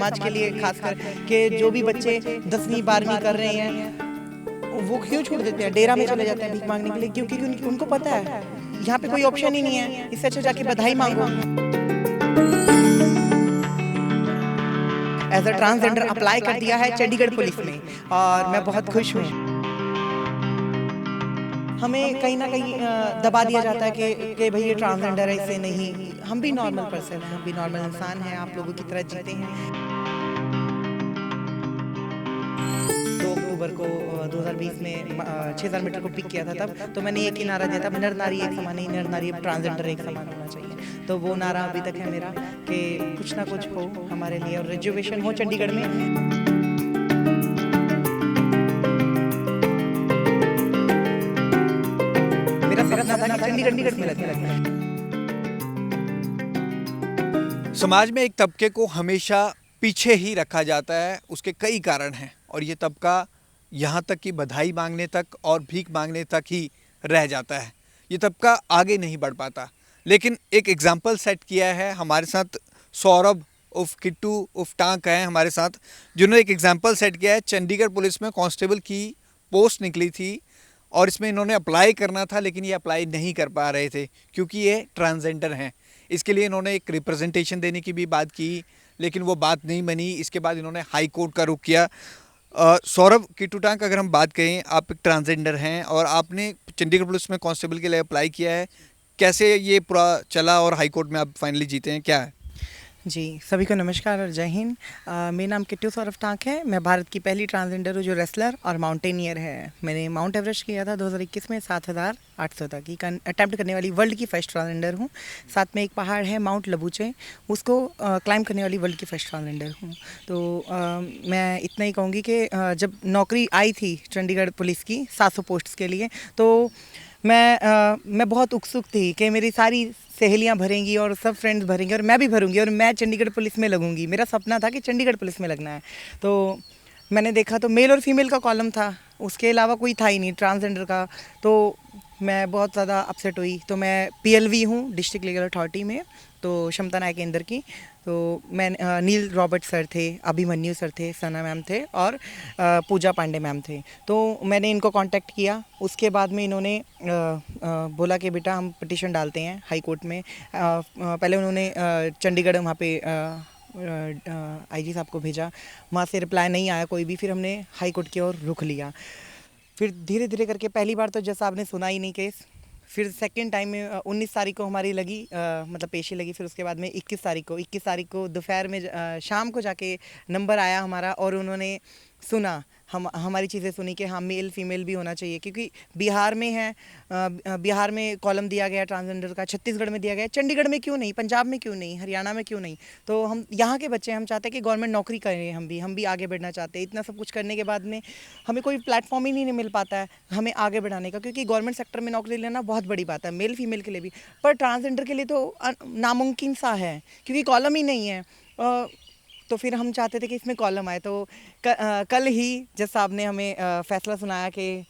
समाज के लिए खासकर कि जो भी बच्चे 10वीं 12वीं कर रहे हैं वो क्यों छोड़ देते हैं, डेरा में चले जाते हैं भीख मांगने के लिए, क्योंकि उनको पता है यहाँ पे कोई ऑप्शन ही नहीं है, इससे अच्छा जाके बधाई मांगो। एज अ ट्रांसजेंडर अप्लाई कर दिया है चंडीगढ़ पुलिस में और मैं बहुत खुश हूँ। हमें कहीं ना कहीं दबा दिया जाता है कि भाई ये ट्रांसजेंडर है, इससे नहीं, हम भी नॉर्मल पर्सन हैं, हम भी नॉर्मल इंसान हैं, आप लोगों की तरह जीते हैं। 2 अक्टूबर को 2020 में 6000 मीटर को पिक किया था तब, तो मैंने एक ही नारा दिया था, नर नारी एक समान नहीं, नर नारी ट्रांसजेंडर एक समान होना चाहिए। तो वो नारा अभी तक है मेरा कि कुछ ना कुछ हो हमारे लिए और रिजर्वेशन हो चंडीगढ़ में। मेरा सपना था कि चंडीगढ़ में लगे। समाज में एक तबके को हमेशा पीछे ही रखा जाता है, उसके कई कारण हैं और ये तबका यहाँ तक कि बधाई मांगने तक और भीख मांगने तक ही रह जाता है। ये तबका आगे नहीं बढ़ पाता। लेकिन एक एग्जाम्पल सेट किया है हमारे साथ सौरभ उफ किट्टू उफ टांक हैं हमारे साथ, जिन्होंने एक एग्जाम्पल सेट किया है। चंडीगढ़ पुलिस में कांस्टेबल की पोस्ट निकली थी और इसमें इन्होंने अप्लाई करना था, लेकिन ये अप्लाई नहीं कर पा रहे थे क्योंकि ये ट्रांसजेंडर हैं। इसके लिए इन्होंने एक रिप्रेजेंटेशन देने की भी बात की, लेकिन वो बात नहीं बनी। इसके बाद इन्होंने हाई कोर्ट का रुख किया। सौरभ किट्टू टांक, अगर हम बात करें, आप एक ट्रांसजेंडर हैं और आपने चंडीगढ़ पुलिस में कांस्टेबल के लिए अप्लाई किया है, कैसे ये पूरा चला और हाई कोर्ट में आप फाइनली जीते हैं, क्या है? जी, सभी को नमस्कार और जय हिंद। मेरा नाम किट्टू सौरभ टांक है। मैं भारत की पहली ट्रांसजेंडर हूँ जो रेसलर और माउंटेनियर है। मैंने माउंट एवरेस्ट किया था 2021 में 7800 तक की अटैम्प्ट करने वाली वर्ल्ड की फर्स्ट ट्रांसजेंडर हूँ। साथ में एक पहाड़ है माउंट लबूचे, उसको क्लाइंब करने वाली वर्ल्ड की फर्स्ट ट्रांसजेंडर हूँ। तो मैं इतना ही कहूँगी कि जब नौकरी आई थी चंडीगढ़ पुलिस की 700 पोस्ट्स के लिए, तो मैं बहुत उत्सुक थी कि मेरी सारी सहेलियां भरेंगी और सब फ्रेंड्स भरेंगे और मैं भी भरूंगी और मैं चंडीगढ़ पुलिस में लगूंगी। मेरा सपना था कि चंडीगढ़ पुलिस में लगना है। तो मैंने देखा तो मेल और फीमेल का कॉलम था, उसके अलावा कोई था ही नहीं ट्रांसजेंडर का। तो मैं बहुत ज़्यादा अपसेट हुई। तो मैं PLV हूँ डिस्ट्रिक्ट लीगल अथॉरिटी में, तो क्षमता न्याय केंद्र की। तो मैं नील रॉबर्ट सर थे, अभिमन्यु सर थे, सना मैम थे और पूजा पांडे मैम थे। तो मैंने इनको कांटेक्ट किया। उसके बाद में इन्होंने बोला कि बेटा हम पिटीशन डालते हैं हाई कोर्ट में। पहले उन्होंने चंडीगढ़ वहाँ पे IG साहब को भेजा, वहाँ से रिप्लाई नहीं आया कोई भी। फिर हमने हाई कोर्ट की ओर रुख लिया। फिर धीरे धीरे करके पहली बार तो जैसा आपने सुना ही नहीं केस, फिर सेकंड टाइम में 19 तारीख को हमारी लगी, मतलब पेशी लगी। फिर उसके बाद में 21 तारीख को दोपहर में शाम को जाके नंबर आया हमारा और उन्होंने सुना, हमारी चीज़ें सुनी कि हाँ मेल फीमेल भी होना चाहिए, क्योंकि बिहार में है, बिहार में कॉलम दिया गया ट्रांसजेंडर का, छत्तीसगढ़ में दिया गया, चंडीगढ़ में क्यों नहीं, पंजाब में क्यों नहीं, हरियाणा में क्यों नहीं। तो हम यहाँ के बच्चे, हम चाहते हैं कि गवर्नमेंट नौकरी करें, हम भी आगे बढ़ना चाहते हैं। इतना सब कुछ करने के बाद में हमें कोई प्लेटफॉर्म ही नहीं मिल पाता है हमें आगे बढ़ाने का, क्योंकि गवर्नमेंट सेक्टर में नौकरी लेना बहुत बड़ी बात है मेल फीमेल के लिए भी, पर ट्रांसजेंडर के लिए तो नामुमकिन सा है क्योंकि कॉलम ही नहीं है। तो फिर हम चाहते थे कि इसमें कॉलम आए। तो कल ही जज साहब ने हमें फैसला सुनाया कि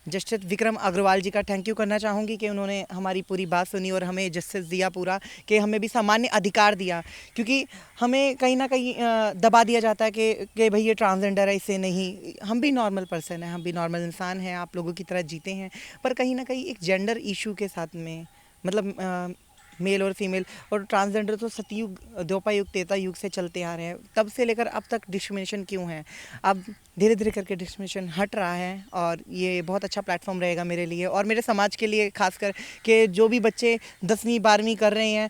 जस्टिस विक्रम अग्रवाल जी का थैंक यू करना चाहूँगी कि उन्होंने हमारी पूरी बात सुनी और हमें जस्टिस दिया पूरा, कि हमें भी सामान्य अधिकार दिया। क्योंकि हमें कहीं ना कहीं दबा दिया जाता है कि भाई ये ट्रांसजेंडर है, इससे नहीं, हम भी नॉर्मल पर्सन हैं, हम भी नॉर्मल इंसान हैं, आप लोगों की तरह जीते हैं। पर कहीं ना कहीं एक जेंडर इशू के साथ में, मतलब मेल और फीमेल और ट्रांसजेंडर तो सतयुग द्वापर त्रेता युग से चलते आ रहे हैं, तब से लेकर अब तक डिस्क्रिमिनेशन क्यों है। अब धीरे धीरे करके डिस्क्रिमिनेशन हट रहा है और ये बहुत अच्छा प्लेटफॉर्म रहेगा मेरे लिए और मेरे समाज के लिए, खासकर कि जो भी बच्चे 10वीं 12वीं कर रहे हैं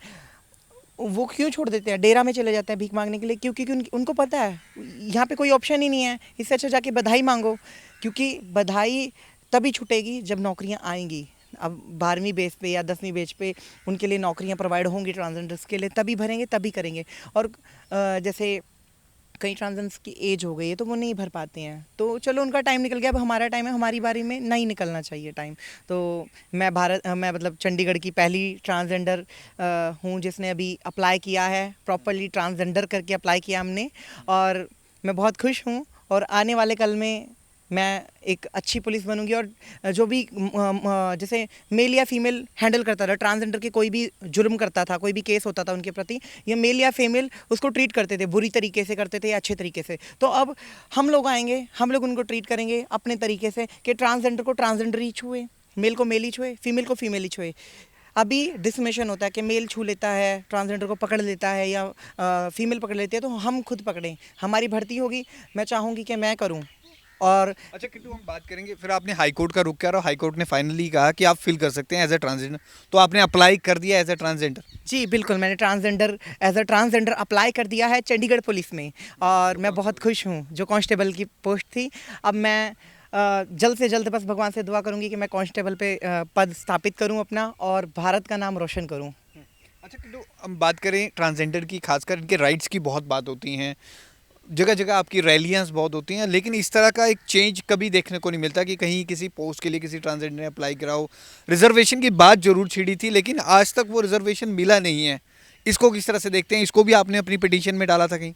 वो क्यों छोड़ देते हैं, डेरा में चले जाते हैं भीख मांगने के लिए, क्योंकि उनको पता है यहाँ पे कोई ऑप्शन ही नहीं है, इससे अच्छा जाके बधाई मांगो। क्योंकि बधाई तभी छूटेगी जब नौकरियाँ आएंगी। अब 12वीं बेस पे या 10वीं बेस पे उनके लिए नौकरियां प्रोवाइड होंगी ट्रांसजेंडर्स के लिए, तभी भरेंगे, तभी करेंगे। और जैसे कई ट्रांसजेंडर्स की एज हो गई है तो वो नहीं भर पाते हैं, तो चलो उनका टाइम निकल गया, अब हमारा टाइम है, हमारी बारी में नहीं निकलना चाहिए टाइम। तो मैं मतलब चंडीगढ़ की पहली ट्रांसजेंडर हूँ जिसने अभी अप्लाई किया है, प्रॉपरली ट्रांसजेंडर करके अप्लाई किया हमने, और मैं बहुत खुश हूँ। और आने वाले कल में मैं एक अच्छी पुलिस बनूंगी और जो भी जैसे मेल या फीमेल हैंडल करता था, ट्रांसजेंडर के कोई भी जुर्म करता था, कोई भी केस होता था उनके प्रति, या मेल या फीमेल उसको ट्रीट करते थे, बुरी तरीके से करते थे या अच्छे तरीके से, तो अब हम लोग आएंगे, हम लोग उनको ट्रीट करेंगे अपने तरीके से कि ट्रांसजेंडर को ट्रांसजेंडर ही छुए, मेल को मेल ही छुए, फीमेल को फीमेल ही छुए। अभी डिस्क्रिमिनेशन होता है कि मेल छू लेता है, ट्रांसजेंडर को पकड़ लेता है या फीमेल पकड़ लेती है, तो हम खुद पकड़ें, हमारी भर्ती होगी, मैं चाहूँगी कि मैं करूँ। और अच्छा किट्टू, हम बात करेंगे, फिर आपने हाई कोर्ट का रुख किया और हाई कोर्ट ने फाइनली कहा कि आप फील कर सकते हैं एज ए ट्रांसजेंडर, तो आपने अप्लाई कर दिया एज ए ट्रांसजेंडर? जी बिल्कुल, मैंने एज अ ट्रांसजेंडर अप्लाई कर दिया है चंडीगढ़ पुलिस में, और मैं बहुत खुश हूँ, जो कांस्टेबल की पोस्ट थी। अब मैं जल्द से जल्द बस भगवान से दुआ करूँगी कि मैं कांस्टेबल पे पद स्थापित करूँ अपना, और भारत का नाम रोशन करूँ। अच्छा किट्टू, हम बात करें ट्रांसजेंडर की, खासकर इनके राइट्स की बहुत बात होती हैं, जगह जगह आपकी रैलियाँ बहुत होती हैं, लेकिन इस तरह का एक चेंज कभी देखने को नहीं मिलता कि कहीं किसी पोस्ट के लिए किसी ट्रांसजेंडर ने अप्लाई करा हो। रिजर्वेशन की बात जरूर छिड़ी थी, लेकिन आज तक वो रिजर्वेशन मिला नहीं है। इसको किस तरह से देखते हैं? इसको भी आपने अपनी पिटीशन में डाला था कहीं?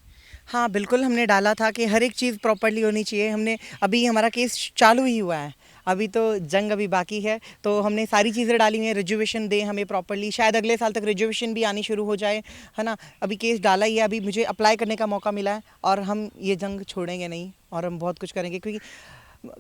हाँ बिल्कुल, हमने डाला था कि हर एक चीज़ प्रॉपर्ली होनी चाहिए। हमने अभी हमारा केस चालू ही हुआ है, अभी तो जंग अभी बाकी है, तो हमने सारी चीज़ें डाली हुई हैं, रिजर्वेशन दें हमें प्रॉपर्ली, शायद अगले साल तक रिजर्वेशन भी आनी शुरू हो जाए, है ना। अभी केस डाला ही है, अभी मुझे अप्लाई करने का मौका मिला है, और हम ये जंग छोड़ेंगे नहीं, और हम बहुत कुछ करेंगे, क्योंकि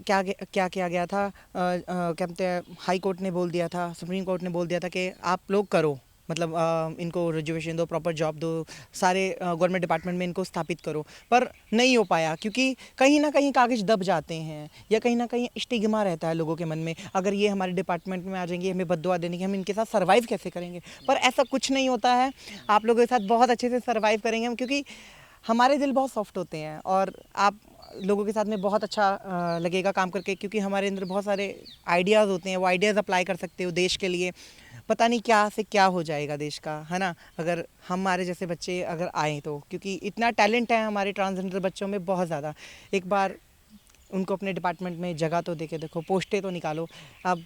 क्या क्या किया गया था, क्या कहते हैं, हाई कोर्ट ने बोल दिया था, सुप्रीम कोर्ट ने बोल दिया था कि आप लोग करो, मतलब इनको रिजर्वेशन दो, प्रॉपर जॉब दो, सारे गवर्नमेंट डिपार्टमेंट में इनको स्थापित करो, पर नहीं हो पाया, क्योंकि कहीं ना कहीं कागज दब जाते हैं, या कहीं ना कहीं स्टिग्मा रहता है लोगों के मन में, अगर ये हमारे डिपार्टमेंट में आ जाएंगे, हमें बददुआ देने की, हम इनके साथ सर्वाइव कैसे करेंगे। पर ऐसा कुछ नहीं होता है, आप लोगों के साथ बहुत अच्छे से सर्वाइव करेंगे हम, क्योंकि हमारे दिल बहुत सॉफ्ट होते हैं, और आप लोगों के साथ में बहुत अच्छा लगेगा काम करके, क्योंकि हमारे अंदर बहुत सारे आइडियाज़ होते हैं, वो आइडियाज़ अप्लाई कर सकते हो देश के लिए। पता नहीं क्या से क्या हो जाएगा देश का, है ना, अगर हमारे जैसे बच्चे अगर आए तो, क्योंकि इतना टैलेंट है हमारे ट्रांसजेंडर बच्चों में बहुत ज़्यादा। एक बार उनको अपने डिपार्टमेंट में जगह तो देके देखो, पोस्टें तो निकालो। अब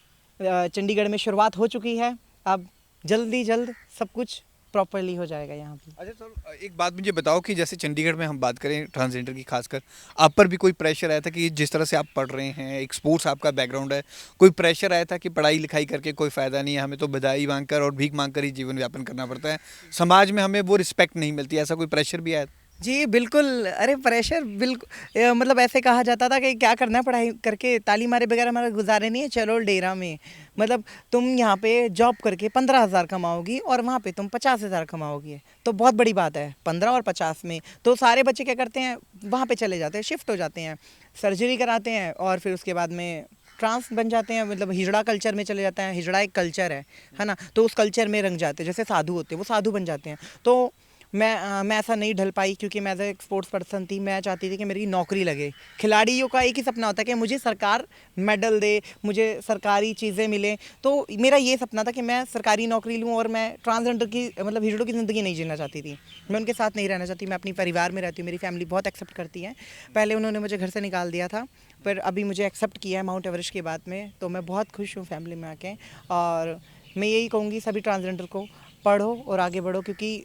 चंडीगढ़ में शुरुआत हो चुकी है, अब जल्दी जल्द सब कुछ प्रॉपरली हो जाएगा यहाँ पे। अच्छा सर, एक बात मुझे बताओ कि जैसे चंडीगढ़ में हम बात करें ट्रांसजेंडर की, खासकर आप पर भी कोई प्रेशर आया था कि जिस तरह से आप पढ़ रहे हैं, एक स्पोर्ट्स आपका बैकग्राउंड है, कोई प्रेशर आया था कि पढ़ाई लिखाई करके कोई फ़ायदा नहीं है, हमें तो बधाई मांगकर और भीख मांगकर ही जीवन यापन करना पड़ता है, समाज में हमें वो रिस्पेक्ट नहीं मिलती, ऐसा कोई प्रेशर भी आया? जी बिल्कुल, अरे प्रेशर बिल्कुल, मतलब ऐसे कहा जाता था कि क्या करना है पढ़ाई करके, ताली मारे बगैर हमारा गुजारे नहीं है, चलो डेरा में, मतलब तुम यहाँ पे जॉब करके 15,000 कमाओगी और वहाँ पे तुम 50,000 कमाओगी, तो बहुत बड़ी बात है 15 और 50 में। तो सारे बच्चे क्या करते हैं, वहाँ पे चले जाते हैं, शिफ्ट हो जाते हैं, सर्जरी कराते हैं, और फिर उसके बाद में ट्रांस बन जाते हैं, मतलब हिजड़ा कल्चर में चले जाते हैं। हिजड़ा एक कल्चर है ना, तो उस कल्चर में रंग जाते हैं, जैसे साधु होते हैं वो साधु बन जाते हैं। तो मैं ऐसा नहीं ढल पाई, क्योंकि मैं एज एक स्पोर्ट्स पर्सन थी, मैं चाहती थी कि मेरी नौकरी लगे। खिलाड़ियों का एक ही सपना होता है कि मुझे सरकार मेडल दे, मुझे सरकारी चीज़ें मिलें, तो मेरा ये सपना था कि मैं सरकारी नौकरी लूँ, और मैं ट्रांसजेंडर की, मतलब हिजड़ों की ज़िंदगी नहीं जीना चाहती थी, मैं उनके साथ नहीं रहना चाहती, मैं अपनी परिवार में रहती हूँ, मेरी फैमिली बहुत एक्सेप्ट करती है। पहले उन्होंने मुझे घर से निकाल दिया था, पर अभी मुझे एक्सेप्ट किया है माउंट एवरेस्ट के बाद में, तो मैं बहुत खुश हूँ फैमिली में आके। और मैं यही कहूँगी सभी ट्रांसजेंडर को, पढ़ो और आगे बढ़ो, क्योंकि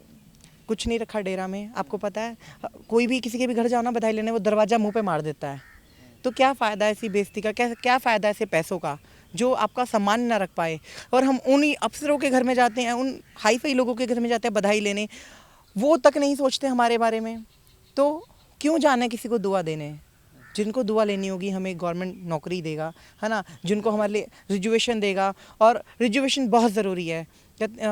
कुछ नहीं रखा डेरा में, आपको पता है, कोई भी किसी के भी घर जाओ ना बधाई लेने, वो दरवाज़ा मुंह पे मार देता है, तो क्या फ़ायदा है ऐसी बेइज्जती का, क्या फ़ायदा है ऐसे पैसों का जो आपका सम्मान ना रख पाए। और हम उन्हीं अफसरों के घर में जाते हैं, उन हाई फाई लोगों के घर में जाते हैं बधाई लेने, वो तक नहीं सोचते हमारे बारे में, तो क्यों जाना है किसी को दुआ देने। जिनको दुआ लेनी होगी हमें गवर्नमेंट नौकरी देगा, है ना, जिनको हमारे लिए रिजर्वेशन देगा, और रिजर्वेशन बहुत ज़रूरी है।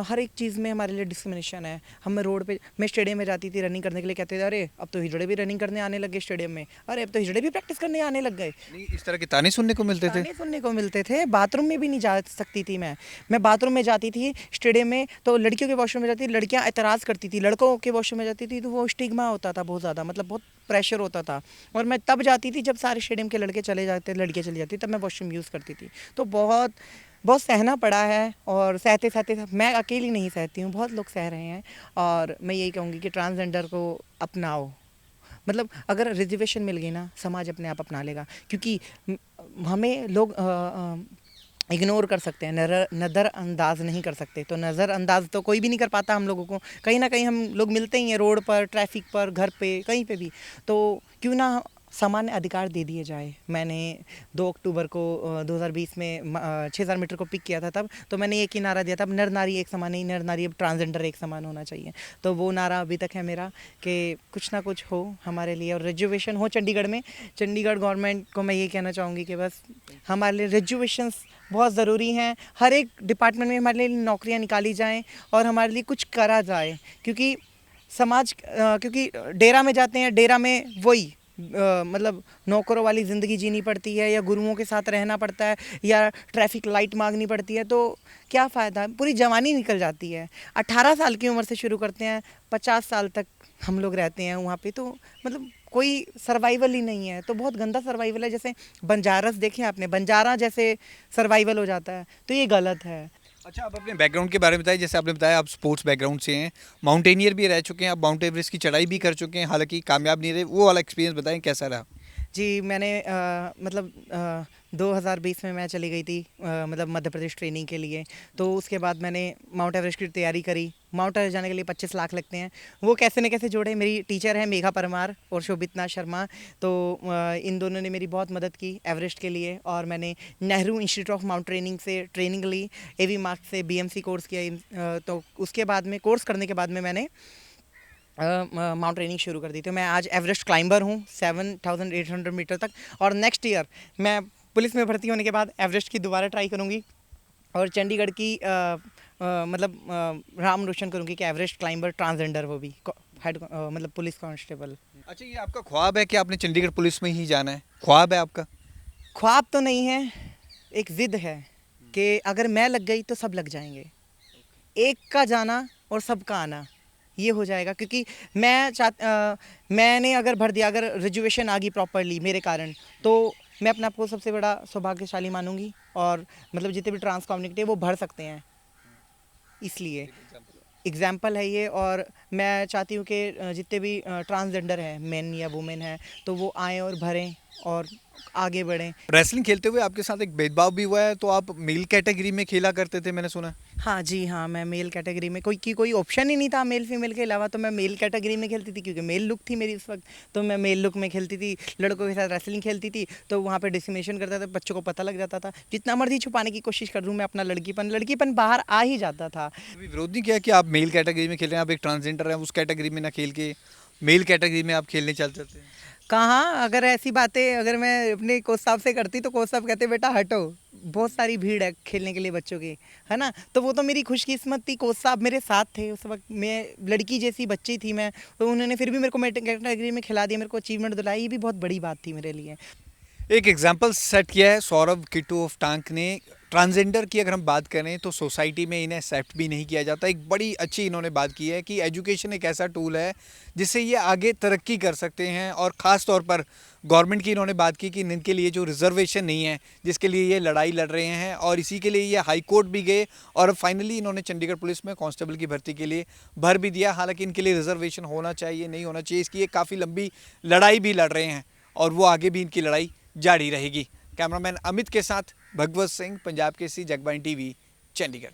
हर एक चीज़ में हमारे लिए डिस्क्रिमिनेशन है। हम रोड पे, मैं स्टेडियम में जाती थी रनिंग करने के लिए, कहते थे अरे अब तो हिजड़े भी रनिंग करने आने लगे स्टेडियम में, अरे अब तो हिजड़े भी प्रैक्टिस करने आने लग गए। नहीं, इस तरह के ताने सुनने को मिलते थे? ताने सुनने को मिलते थे, बाथरूम में भी नहीं जा सकती थी मैं बाथरूम में जाती थी स्टेडियम में, तो लड़कियों के वॉशरूम में जाती थी, लड़कियां एतराज़ करती थी, लड़कों के वॉशरूम में जाती थी तो वो स्टिग्मा होता था बहुत ज़्यादा, मतलब बहुत प्रेशर होता था। और मैं तब जाती थी जब सारे स्टेडियम के लड़के चले जाते, लड़कियाँ चली जाती, तब मैं वॉशरूम यूज़ करती थी। तो बहुत बहुत सहना पड़ा है, और सहते सहते मैं अकेली नहीं सहती हूँ, बहुत लोग सह रहे हैं। और मैं यही कहूँगी कि ट्रांसजेंडर को अपनाओ, मतलब अगर रिजर्वेशन मिल गई ना, समाज अपने आप अपना लेगा, क्योंकि हमें लोग इग्नोर कर सकते हैं, नज़रअंदाज नहीं कर सकते। तो नज़रअंदाज तो कोई भी नहीं कर पाता हम लोगों को, कहीं ना कहीं हम लोग मिलते ही हैं रोड पर, ट्रैफिक पर, घर पे, कहीं पे भी। तो क्यों ना सामान्य अधिकार दे दिए जाए। मैंने 2 अक्टूबर को 2020 में 6000 मीटर को पिक किया था तब, तो मैंने एक ही नारा दिया था, अब नर नारी एक समान नहीं, नर नारी अब ट्रांसजेंडर एक समान होना चाहिए। तो वो नारा अभी तक है मेरा कि कुछ ना कुछ हो हमारे लिए और रिजर्वेशन हो चंडीगढ़ में। चंडीगढ़ गवर्नमेंट को मैं ये कहना चाहूँगी कि बस हमारे लिए रिजर्वेशंस बहुत ज़रूरी हैं। हर एक डिपार्टमेंट में हमारे लिए नौकरियाँ निकाली जाएँ और हमारे लिए कुछ करा जाए, क्योंकि समाज क्योंकि डेरा में जाते हैं, डेरा में वही मतलब नौकरों वाली ज़िंदगी जीनी पड़ती है या गुरुओं के साथ रहना पड़ता है या ट्रैफिक लाइट मांगनी पड़ती है, तो क्या फ़ायदा, पूरी जवानी निकल जाती है। 18 साल की उम्र से शुरू करते हैं, 50 साल तक हम लोग रहते हैं वहाँ पे, तो मतलब कोई सर्वाइवल ही नहीं है। तो बहुत गंदा सर्वाइवल है, जैसे बंजारस देखे आपने, बंजारा जैसे सर्वाइवल हो जाता है, तो ये गलत है। अच्छा, आप अपने बैकग्राउंड के बारे में बताइए। जैसे आपने बताया आप स्पोर्ट्स बैकग्राउंड से हैं, माउंटेनियर भी रह चुके हैं, आप माउंट एवरेस्ट की चढ़ाई भी कर चुके हैं, हालांकि कामयाब नहीं रहे, वो वाला एक्सपीरियंस बताएं कैसा रहा। जी, मैंने मतलब 2020 में मैं चली गई थी मतलब मध्य प्रदेश ट्रेनिंग के लिए। तो उसके बाद मैंने माउंट एवरेस्ट की तैयारी करी। माउंट एवरेस्ट जाने के लिए 25 लाख लगते हैं, वो कैसे न कैसे जोड़े। मेरी टीचर है मेघा परमार और शोभितना शर्मा, तो इन दोनों ने मेरी बहुत मदद की एवरेस्ट के लिए। और मैंने Nehru institute of mount training से ट्रेनिंग ली, एवी मार्क्स से बीएमसी कोर्स किया। तो उसके बाद में कोर्स करने के बाद में मैंने माउंट ट्रेनिंग शुरू कर दी। तो मैं आज एवरेस्ट क्लाइंबर हूँ 7800 मीटर तक, और नेक्स्ट ईयर मैं पुलिस में भर्ती होने के बाद एवरेस्ट की दोबारा ट्राई करूँगी और चंडीगढ़ की नाम रोशन करूँगी कि एवरेस्ट क्लाइंबर ट्रांसजेंडर, वो भी हेड मतलब पुलिस कांस्टेबल। अच्छा, ये आपका ख्वाब है कि आपने चंडीगढ़ पुलिस में ही जाना है, ख्वाब है आपका? ख्वाब तो नहीं है, एक ज़िद है कि अगर मैं लग गई तो सब लग जाएंगे। एक का जाना और सबका आना, ये हो जाएगा। क्योंकि मैंने अगर भर दिया, अगर रिजर्वेशन आ गई प्रॉपरली मेरे कारण, तो मैं अपने आप को सबसे बड़ा सौभाग्यशाली मानूंगी। और मतलब जितने भी ट्रांस कम्युनिटी है वो भर सकते हैं, इसलिए एग्जाम्पल है ये। और मैं चाहती हूँ कि जितने भी ट्रांसजेंडर हैं, मेन या वुमेन हैं, तो वो आएँ और भरें और आगे बढ़ें। रेसलिंग खेलते हुए आपके साथ एक भेदभाव भी हुआ है, तो आप मेल कैटेगरी में खेला करते थे मैंने सुना है। हाँ जी, हाँ, मैं मेल कैटेगरी में, कोई ऑप्शन ही नहीं था मेल फीमेल के अलावा, तो मैं मेल कैटेगरी में खेलती थी क्योंकि मेल लुक थी मेरी उस वक्त। तो मैं मेल लुक में खेलती थी, लड़कों के साथ रेसलिंग खेलती थी, तो वहाँ पे डिस्क्रिमिनेशन करता था, बच्चों को पता लग जाता था। जितना मर्जी छुपाने की कोशिश कर दूँ मैं अपना लड़कीपन बाहर आ ही जाता था। कभी विरोध नहीं किया कि आप मेल कैटेगरी में खेल रहे हैं, आप एक ट्रांसजेंडर हैं, उस कैटेगरी में ना खेल के मेल कैटेगरी में आप खेलने चल जाते हैं? कहाँ, अगर ऐसी बातें अगर मैं अपने कोच साहब से करती तो कोच साहब कहते बेटा हटो, बहुत सारी भीड़ है खेलने के लिए बच्चों की, है ना। तो वो तो मेरी खुशकिस्मत थी, कोच साहब मेरे साथ थे उस वक्त, मैं लड़की जैसी बच्ची थी मैं, तो उन्होंने फिर भी मेरे को कैटेगरी में खिला दिया, मेरे को अचीवमेंट दिलाई, ये भी बहुत बड़ी बात थी मेरे लिए। एक एग्जाम्पल सेट किया है सौरभ किट्टू ऑफ टांक ने। ट्रांसजेंडर की अगर हम बात करें तो सोसाइटी में इन्हें एक्सेप्ट भी नहीं किया जाता। एक बड़ी अच्छी इन्होंने बात की है कि एजुकेशन एक ऐसा टूल है जिससे ये आगे तरक्की कर सकते हैं। और ख़ास तौर पर गवर्नमेंट की इन्होंने बात की कि इनके लिए जो रिजर्वेशन नहीं है, जिसके लिए ये लड़ाई लड़ रहे हैं, और इसी के लिए ये हाई कोर्ट भी गए और अब फाइनली इन्होंने चंडीगढ़ पुलिस में कांस्टेबल की भर्ती के लिए भर भी दिया। हालांकि इनके लिए रिजर्वेशन होना चाहिए नहीं होना चाहिए, इसकी एक काफ़ी लंबी लड़ाई भी लड़ रहे हैं और वो आगे भी इनकी लड़ाई जारी रहेगी। कैमरामैन अमित के साथ भगवत सिंह, पंजाब केसरी, जगबानी टीवी, चंडीगढ़।